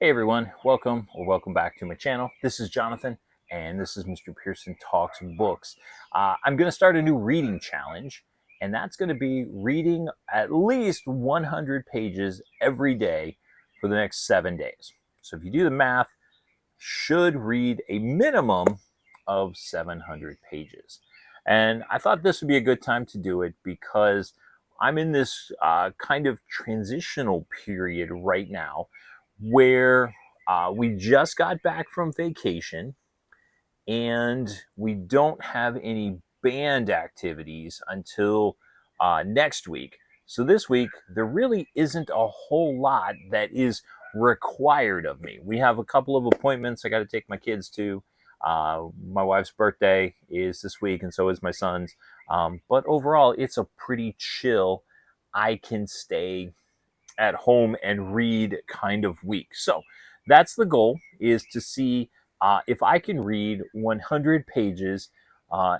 Hey everyone, welcome back to my channel. This is Jonathan, and this is Mr. Pearson Talks Books. I'm going to start a new reading challenge, and that's going to be reading at least 100 pages every day for the next 7 days. So if you do the math, should read a minimum of 700 pages. And I thought this would be a good time to do it because I'm in this kind of transitional period right now where we just got back from vacation and we don't have any band activities until next week. So this week, there really isn't a whole lot that is required of me. We have a couple of appointments I got to take my kids to. My wife's birthday is this week, and so is my son's. But overall, it's a pretty chill, I can stay at home and read kind of week. So that's the goal, is to see if I can read 100 pages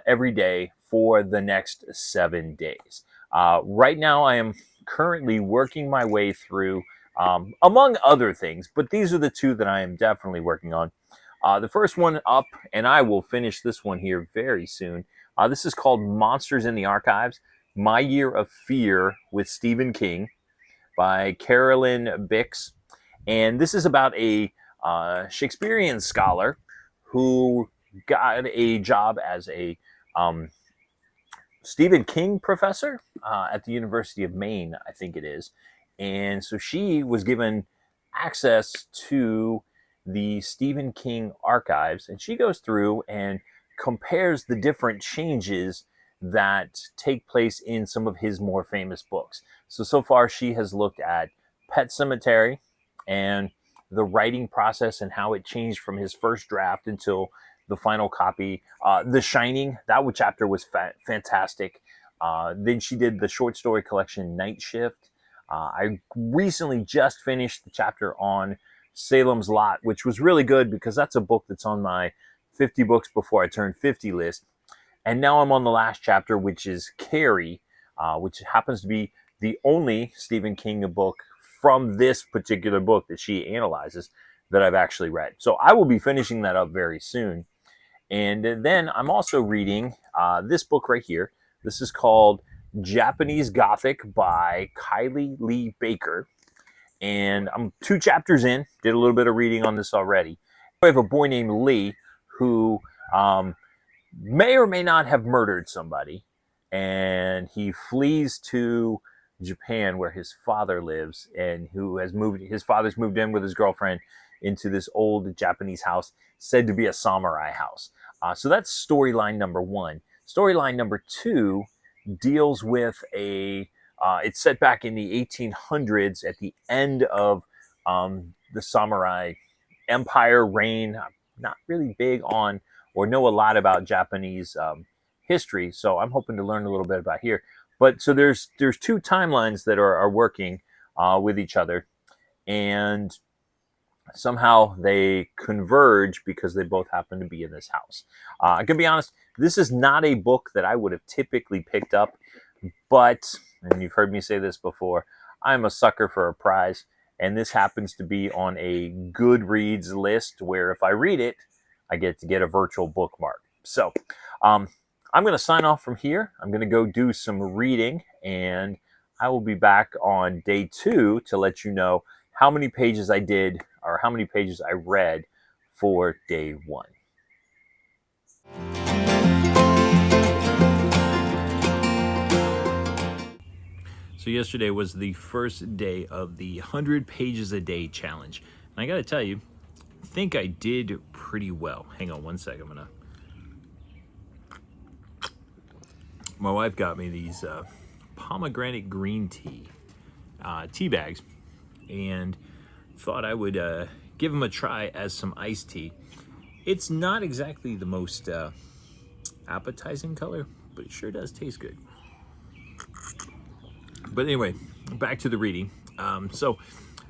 every day for the next 7 days. Right now, I am currently working my way through, among other things, but these are the two that I am definitely working on. The first one up, and I will finish this one here very soon. This is called Monsters in the Archives, My Year of Fear with Stephen King, by Carolyn Bicks. And this is about a Shakespearean scholar who got a job as a Stephen King professor at the University of Maine, I think it is. And so she was given access to the Stephen King archives, and she goes through and compares the different changes that take place in some of his more famous books. So far she has looked at Pet Sematary and the writing process and how it changed from his first draft until the final copy. The Shining, that chapter was fantastic. Then she did the short story collection Night Shift. I recently just finished the chapter on Salem's Lot, which was really good because that's a book that's on my 50 books before I turn 50 list. And now I'm on the last chapter, which is Carrie, which happens to be the only Stephen King book from this particular book that she analyzes that I've actually read. So I will be finishing that up very soon. And then I'm also reading this book right here. This is called Japanese Gothic by Kylie Lee Baker. And I'm 2 chapters in, did a little bit of reading on this already. I have a boy named Lee who may or may not have murdered somebody, and he flees to Japan where his father lives, and his father's moved in with his girlfriend into this old Japanese house said to be a samurai house. So that's storyline number 1. Storyline number 2 deals with it's set back in the 1800s at the end of the samurai empire reign. I'm not really big on or know a lot about Japanese history, so I'm hoping to learn a little bit about here. But so there's 2 timelines that are working with each other, and somehow they converge because they both happen to be in this house. I can be honest, this is not a book that I would have typically picked up, but, and you've heard me say this before, I'm a sucker for a prize, and this happens to be on a Goodreads list where if I read it, I get to get a virtual bookmark. So I'm going to sign off from here. I'm going to go do some reading, and I will be back on day 2 to let you know how many pages I did or how many pages I read for day 1. So yesterday was the first day of the 100 pages a day challenge. And I got to tell you, I think I did pretty well. Hang on one second. My wife got me these pomegranate green tea bags, and thought I would give them a try as some iced tea. It's not exactly the most appetizing color, but it sure does taste good. But anyway, back to the reading. So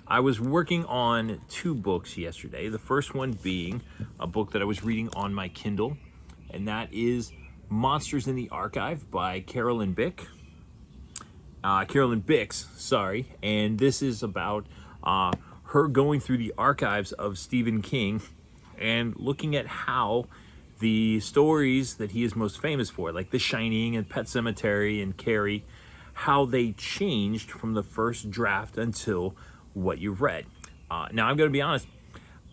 I was working on 2 books yesterday. The first one being a book that I was reading on my Kindle, and that is Monsters in the Archive by Carolyn Bicks. And this is about her going through the archives of Stephen King and looking at how the stories that he is most famous for, like The Shining and Pet Sematary and Carrie, how they changed from the first draft until what you've read. Now, I'm going to be honest,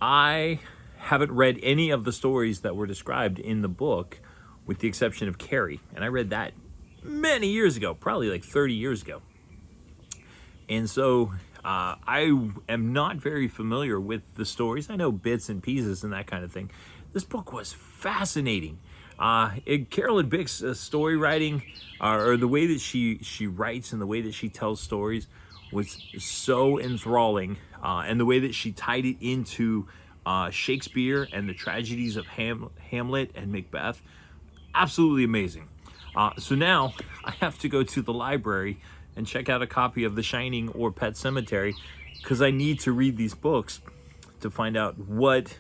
I haven't read any of the stories that were described in the book, with the exception of Carrie. And I read that many years ago, probably like 30 years ago. And so I am not very familiar with the stories. I know bits and pieces and that kind of thing. This book was fascinating. Carolyn Bicks' story writing, or the way that she writes and the way that she tells stories, was so enthralling. And the way that she tied it into Shakespeare and the tragedies of Hamlet and Macbeth, absolutely amazing. So now I have to go to the library and check out a copy of The Shining or Pet Sematary, because I need to read these books to find out what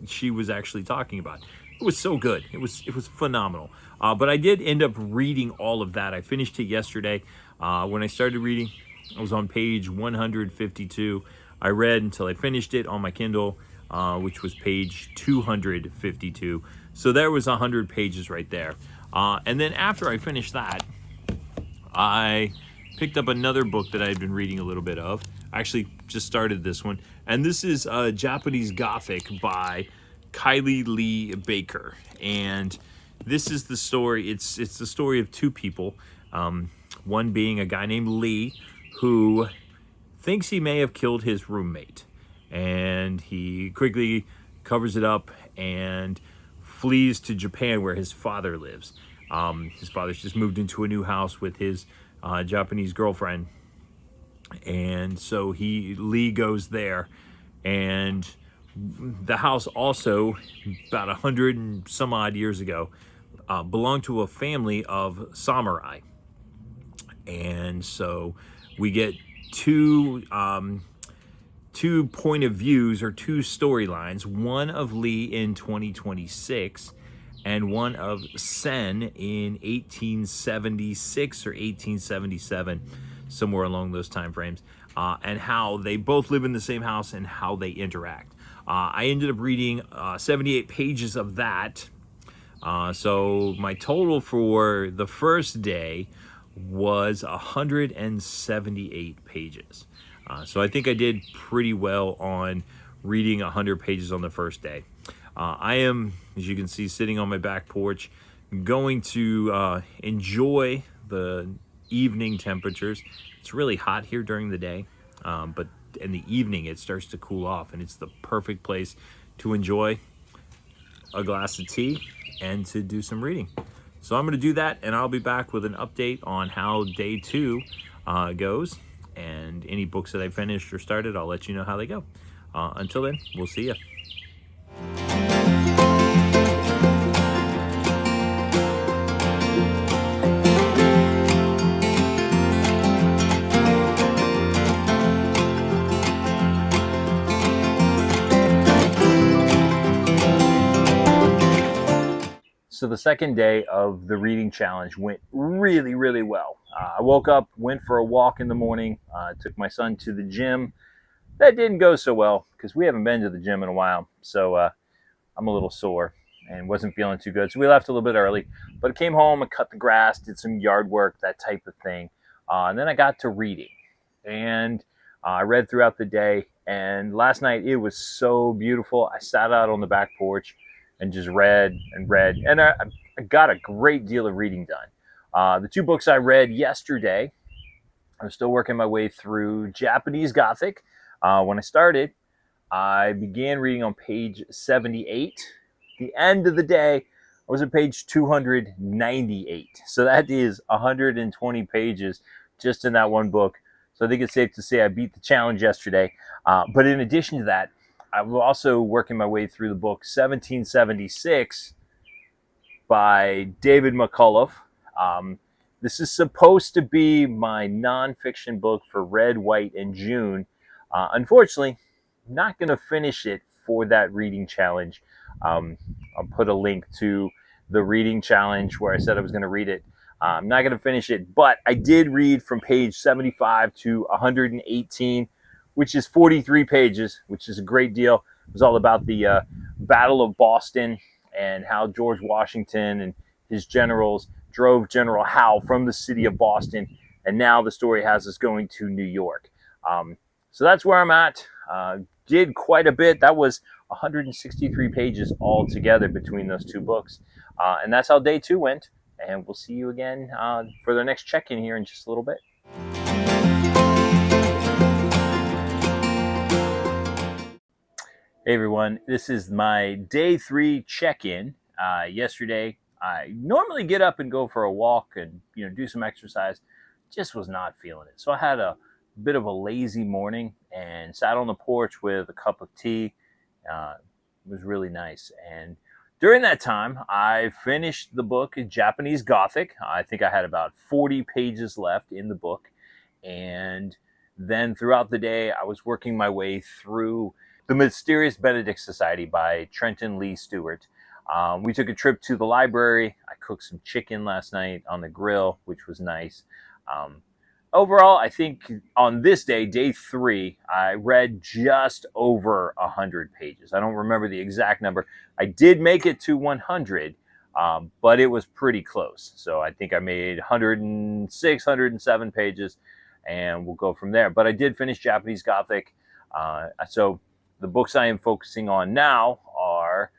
she was actually talking about. It was so good. It was phenomenal. But I did end up reading all of that. I finished it yesterday. When I started reading, I was on page 152. I read until I finished it on my Kindle, which was page 252. So there was 100 pages right there. And then after I finished that, I picked up another book that I had been reading a little bit of. I actually just started this one. And this is Japanese Gothic by Kylie Lee Baker. And this is the story. It's the story of two people. One being a guy named Lee, who thinks he may have killed his roommate. And he quickly covers it up and flees to Japan, where his father lives. His father's just moved into a new house with his Japanese girlfriend, and so Lee goes there, and the house also, about 100 and some odd years ago, belonged to a family of samurai. And so we get two point of views, or two storylines, one of Lee in 2026 and one of Sen in 1876 or 1877, somewhere along those time frames, and how they both live in the same house and how they interact. I ended up reading 78 pages of that. So my total for the first day was 178 pages. So I think I did pretty well on reading 100 pages on the first day. I am, as you can see, sitting on my back porch, going to enjoy the evening temperatures. It's really hot here during the day, but in the evening it starts to cool off, and it's the perfect place to enjoy a glass of tea and to do some reading. So I'm going to do that, and I'll be back with an update on how day 2 goes, and any books that I finished or started, I'll let you know how they go. Until then, we'll see you. So the second day of the reading challenge went really, really well. I woke up, went for a walk in the morning, took my son to the gym. That didn't go so well because we haven't been to the gym in a while. So I'm a little sore and wasn't feeling too good. So we left a little bit early, but I came home and cut the grass, did some yard work, that type of thing. And then I got to reading, and I read throughout the day. And last night it was so beautiful. I sat out on the back porch and just read and read. And I got a great deal of reading done. The two books I read yesterday, I'm still working my way through Japanese Gothic. When I started, I began reading on page 78. The end of the day, I was at page 298. So that is 120 pages just in that one book. So I think it's safe to say I beat the challenge yesterday. But in addition to that, I'm also working my way through the book 1776 by David McCullough. This is supposed to be my nonfiction book for Red, White, and June. Unfortunately, I'm not going to finish it for that reading challenge. I'll put a link to the reading challenge where I said I was going to read it. I'm not going to finish it, but I did read from page 75 to 118, which is 43 pages, which is a great deal. It was all about the Battle of Boston and how George Washington and his generals drove General Howe from the city of Boston, and now the story has us going to New York. So that's where I'm at. Did quite a bit. That was 163 pages altogether between those two books. And that's how day 2 went. And we'll see you again for the next check-in here in just a little bit. Hey everyone, this is my day 3 check-in. Yesterday, I normally get up and go for a walk and do some exercise. Just was not feeling it. So I had a bit of a lazy morning and sat on the porch with a cup of tea. It was really nice. And during that time, I finished the book Japanese Gothic. I think I had about 40 pages left in the book. And then throughout the day, I was working my way through The Mysterious Benedict Society by Trenton Lee Stewart. We took a trip to the library. I cooked some chicken last night on the grill, which was nice. Overall, I think on this day, day 3, I read just over 100 pages. I don't remember the exact number. I did make it to 100, but it was pretty close. So I think I made 106, 107 pages, and we'll go from there. But I did finish Japanese Gothic. So the books I am focusing on now are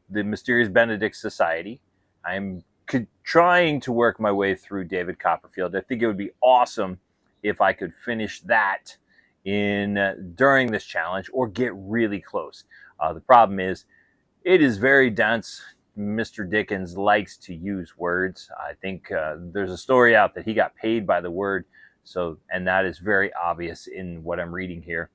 The Mysterious Benedict Society. I'm trying to work my way through David Copperfield. I think it would be awesome if I could finish that during this challenge or get really close. The problem is it is very dense. Mr. Dickens likes to use words. I think there's a story out that he got paid by the word, and that is very obvious in what I'm reading here.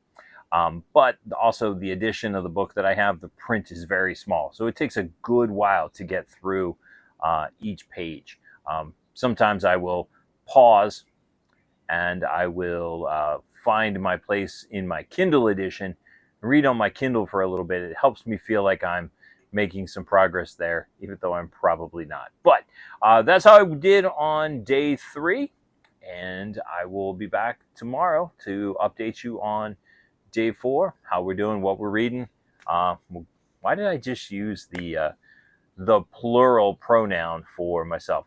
But also the edition of the book that I have, the print is very small. So it takes a good while to get through each page. Sometimes I will pause and I will find my place in my Kindle edition, read on my Kindle for a little bit. It helps me feel like I'm making some progress there, even though I'm probably not. But that's how I did on day 3. And I will be back tomorrow to update you on day 4, how we're doing, what we're reading. Why did I just use the plural pronoun for myself?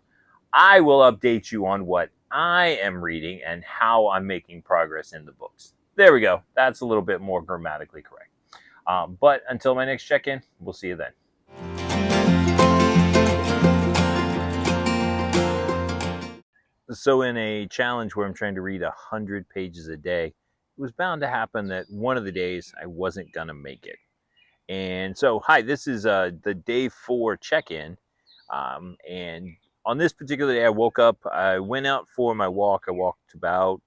I will update you on what I am reading and how I'm making progress in the books. There we go. That's a little bit more grammatically correct. But until my next check-in, we'll see you then. So in a challenge where I'm trying to read 100 pages a day, it was bound to happen that one of the days I wasn't going to make it. And so, hi, this is the day 4 check-in. And on this particular day, I woke up, I went out for my walk. I walked about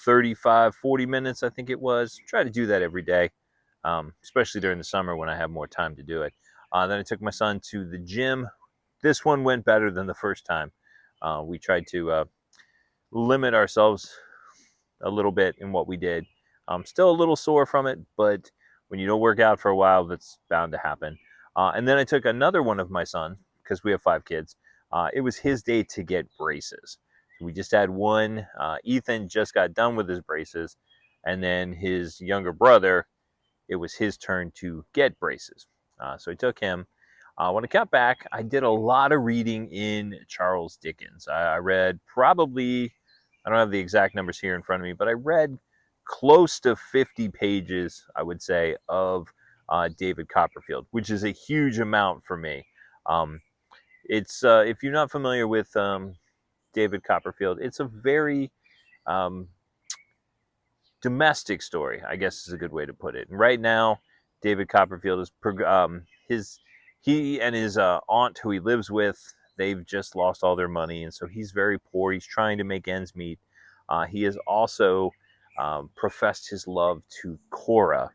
35, 40 minutes, I think it was. Try to do that every day, especially during the summer when I have more time to do it. Then I took my son to the gym. This one went better than the first time. We tried to limit ourselves a little bit in what we did. Still a little sore from it, but when you don't work out for a while, that's bound to happen. And then I took another one of my sons, because we have 5 kids. It was his day to get braces. We just had one. Ethan just got done with his braces. And then his younger brother, it was his turn to get braces. So I took him. When I got back, I did a lot of reading in Charles Dickens. I read probably, I don't have the exact numbers here in front of me, but I read close to 50 pages, I would say, of David Copperfield, which is a huge amount for me. It's if you're not familiar with David Copperfield, it's a very domestic story, I guess is a good way to put it. And right now, David Copperfield is he and his aunt, who he lives with, they've just lost all their money, and so he's very poor. He's trying to make ends meet. He has also professed his love to Cora,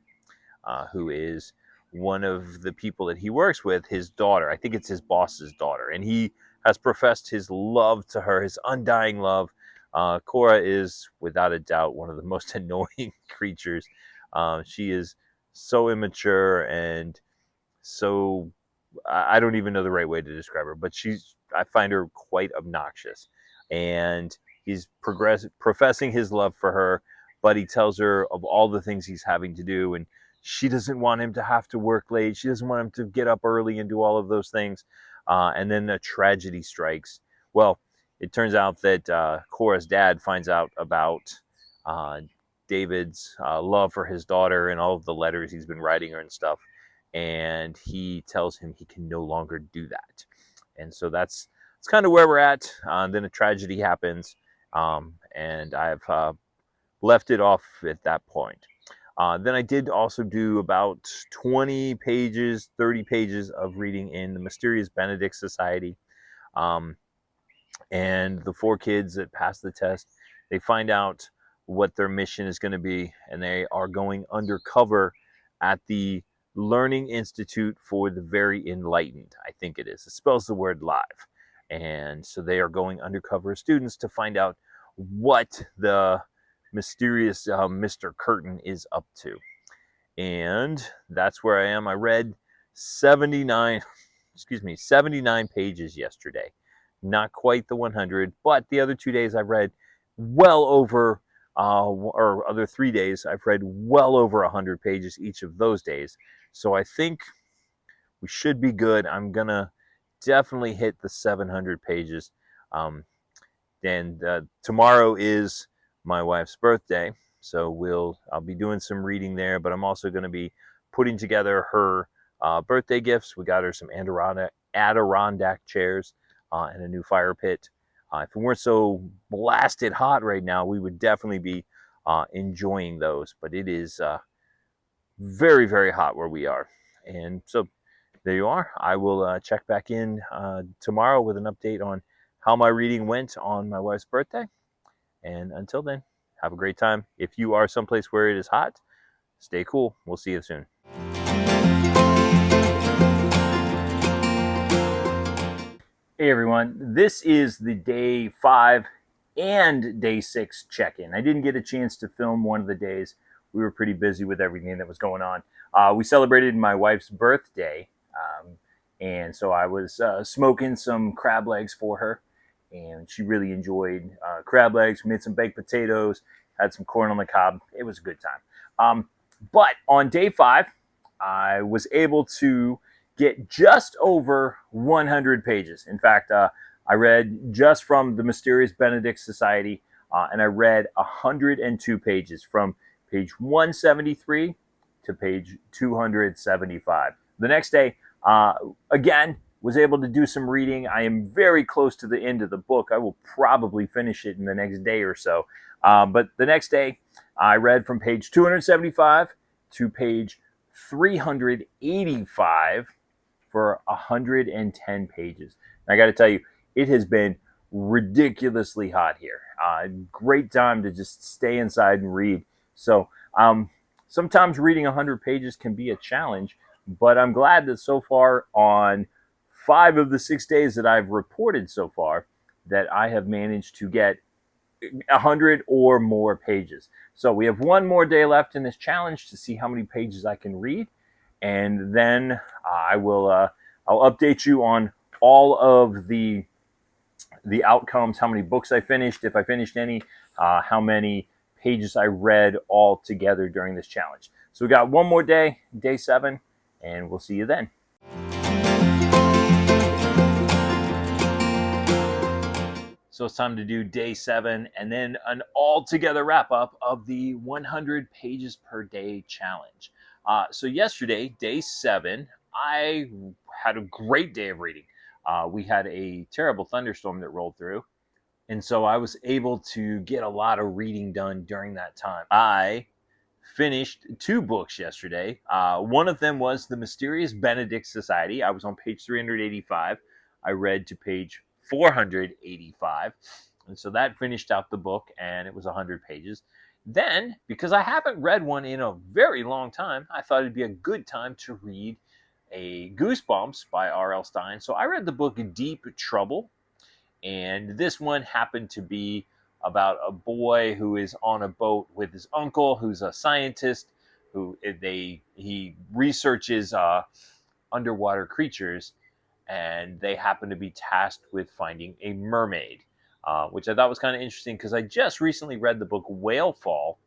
who is one of the people that he works with, his daughter. I think it's his boss's daughter. And he has professed his love to her, his undying love. Cora is, without a doubt, one of the most annoying creatures. She is so immature and so, I don't even know the right way to describe her, but I find her quite obnoxious. And he's professing his love for her, but he tells her of all the things he's having to do, and she doesn't want him to have to work late. She doesn't want him to get up early and do all of those things. And then a tragedy strikes. Well, it turns out that Cora's dad finds out about David's love for his daughter and all of the letters he's been writing her and stuff. And he tells him he can no longer do that. And so that's kind of where we're at. Then a tragedy happens, and I've left it off at that point. Then I did also do about 20 pages, 30 pages of reading in the Mysterious Benedict Society. And the 4 kids that pass the test, they find out what their mission is going to be, and they are going undercover at the Learning Institute for the Very Enlightened, I think it is. It spells the word live. And so they are going undercover as students to find out what the mysterious Mr. Curtin is up to. And that's where I am. I read 79 pages yesterday. Not quite the 100, but the other 2 days I've read well over, or other 3 days, I've read well over 100 pages each of those days. So I think we should be good. I'm going to definitely hit the 700 pages. And tomorrow is my wife's birthday, so I'll be doing some reading there, but I'm also going to be putting together her birthday gifts. We got her some Adirondack chairs and a new fire pit. If it weren't so blasted hot right now, we would definitely be enjoying those, but it is very, very hot where we are. And so there you are. I will check back in tomorrow with an update on how my reading went on my wife's birthday. And until then, have a great time. If you are someplace where it is hot, stay cool. We'll see you soon. Hey everyone, this is the day 5 and day 6 check-in. I didn't get a chance to film one of the days. We were pretty busy with everything that was going on. We celebrated my wife's birthday, and so I was smoking some crab legs for her, and she really enjoyed crab legs. We made some baked potatoes, had some corn on the cob. It was a good time. But on day 5, I was able to get just over 100 pages. In fact, I read just from the Mysterious Benedict Society, and I read 102 pages from page 173 to page 275. The next day, again, was able to do some reading. I am very close to the end of the book. I will probably finish it in the next day or so. But the next day, I read from page 275 to page 385 for 110 pages. And I got to tell you, it has been ridiculously hot here. Great time to just stay inside and read. So sometimes reading 100 pages can be a challenge, but I'm glad that so far on 5 of the 6 days that I've reported so far, that I have managed to get 100 or more pages. So we have one more day left in this challenge to see how many pages I can read. And then I'll update you on all of the outcomes, how many books I finished, if I finished any, how many pages I read all together during this challenge. So we got one more day, day 7, and we'll see you then. So it's time to do day 7 and then an all-together wrap-up of the 100 pages per day challenge. So yesterday, day 7, I had a great day of reading. We had a terrible thunderstorm that rolled through, and so I was able to get a lot of reading done during that time. I finished 2 books yesterday. One of them was The Mysterious Benedict Society. I was on page 385. I read to page 485, and so that finished out the book, and it was 100 pages. Then, because I haven't read one in a very long time, I thought it'd be a good time to read a Goosebumps by R.L. Stine. So I read the book Deep Trouble, and this one happened to be about a boy who is on a boat with his uncle, who's a scientist, he researches underwater creatures, and they happen to be tasked with finding a mermaid, which I thought was kind of interesting because I just recently read the book Whale Fall,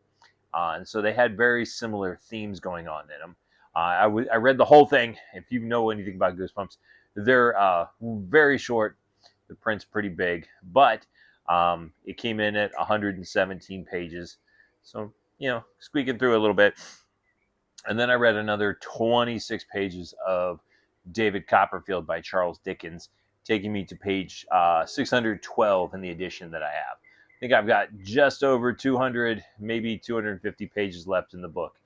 And so they had very similar themes going on in them. I read the whole thing. If you know anything about Goosebumps, they're very short. The print's pretty big, but it came in at 117 pages. So, squeaking through a little bit. And then I read another 26 pages of David Copperfield by Charles Dickens, taking me to page 612 in the edition that I have. I think I've got just over 200, maybe 250 pages left in the book.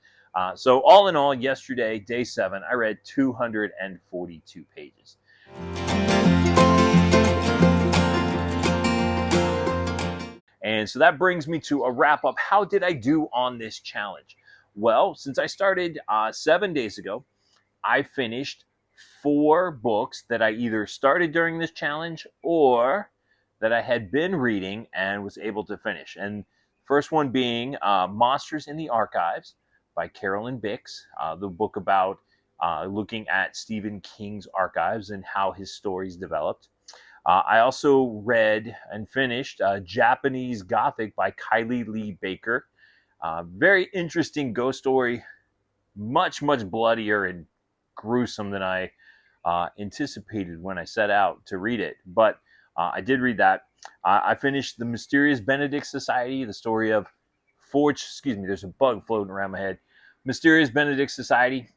So all in all, yesterday, day 7, I read 242 pages. And so that brings me to a wrap up. How did I do on this challenge? Well, since I started 7 days ago, I finished 4 books that I either started during this challenge or that I had been reading and was able to finish. And first one being Monsters in the Archives by Carolyn Bicks, the book about looking at Stephen King's archives and how his stories developed. I also read and finished Japanese Gothic by Kylie Lee Baker. Very interesting ghost story, much, much bloodier and gruesome than I anticipated when I set out to read it. But I did read that. I finished The Mysterious Benedict Society, the story of there's a bug floating around my head. Mysterious Benedict Society,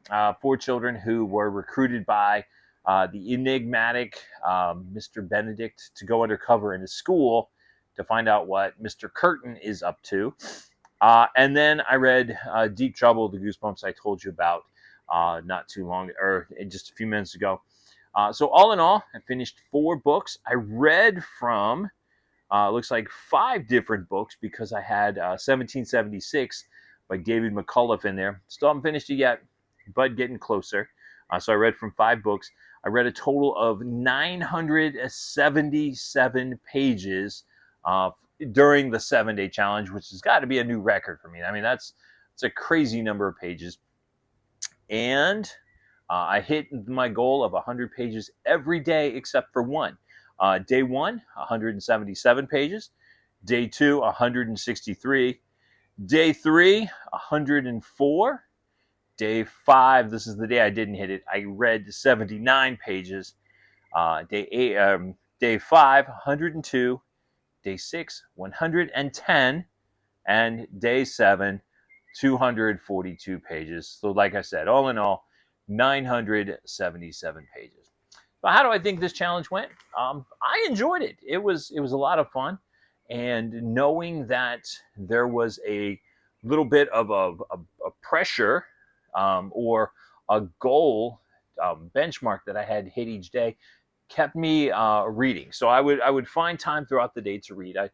4 children who were recruited by the enigmatic Mr. Benedict to go undercover in his school to find out what Mr. Curtin is up to. And then I read Deep Trouble, the Goosebumps I told you about not too long, or just a few minutes ago. So all in all, I finished 4 books. I read from, looks like 5 different books because I had 1776 by David McCullough in there. Still haven't finished it yet, but getting closer. So I read from 5 books. I read a total of 977 pages during the 7-day challenge, which has got to be a new record for me. I mean, it's a crazy number of pages. And I hit my goal of 100 pages every day except for one. Day 1, 177 pages. Day 2, 163. Day 3, 104. Day 5, this is the day I didn't hit it. I read 79 pages. Day 5, 102. Day 6, 110. And day 7, 242 pages. So like I said, all in all, 977 pages. So how do I think this challenge went? I enjoyed it. It was a lot of fun. And knowing that there was a little bit of a pressure or a goal benchmark that I had hit each day kept me reading. So I would find time throughout the day to read. I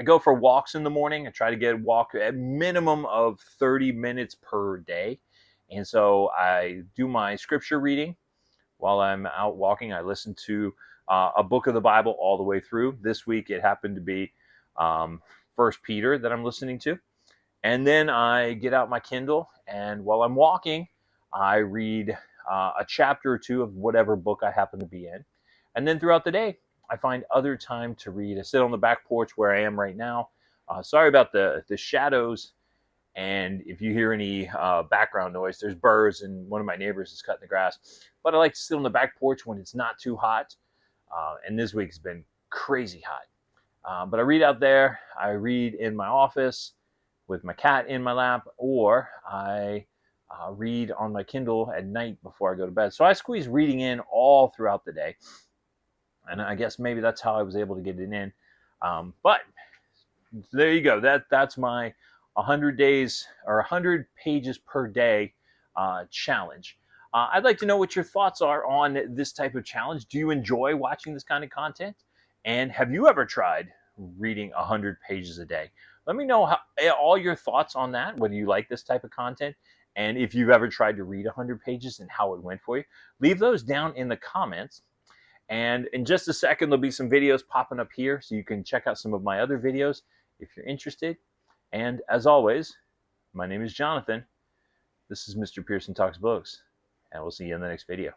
go for walks in the morning. I try to get a walk at minimum of 30 minutes per day. And so I do my scripture reading while I'm out walking. I listen to a book of the Bible all the way through. This week it happened to be 1 Peter that I'm listening to. And then I get out my Kindle, and while I'm walking, I read a chapter or 2 of whatever book I happen to be in. And then throughout the day, I find other time to read. I sit on the back porch where I am right now. Sorry about the shadows. And if you hear any background noise, there's birds and one of my neighbors is cutting the grass. But I like to sit on the back porch when it's not too hot. And this week's been crazy hot. But I read out there. I read in my office with my cat in my lap, or I read on my Kindle at night before I go to bed. So I squeeze reading in all throughout the day. And I guess maybe that's how I was able to get it in. But there you go. That's my 100 days or 100 pages per day challenge. I'd like to know what your thoughts are on this type of challenge. Do you enjoy watching this kind of content? And have you ever tried reading 100 pages a day? Let me know all your thoughts on that, whether you like this type of content, and if you've ever tried to read 100 pages and how it went for you. Leave those down in the comments. And in just a second, there'll be some videos popping up here, so you can check out some of my other videos if you're interested. And as always, my name is Jonathan. This is Mr. Pearson Talks Books, and we'll see you in the next video.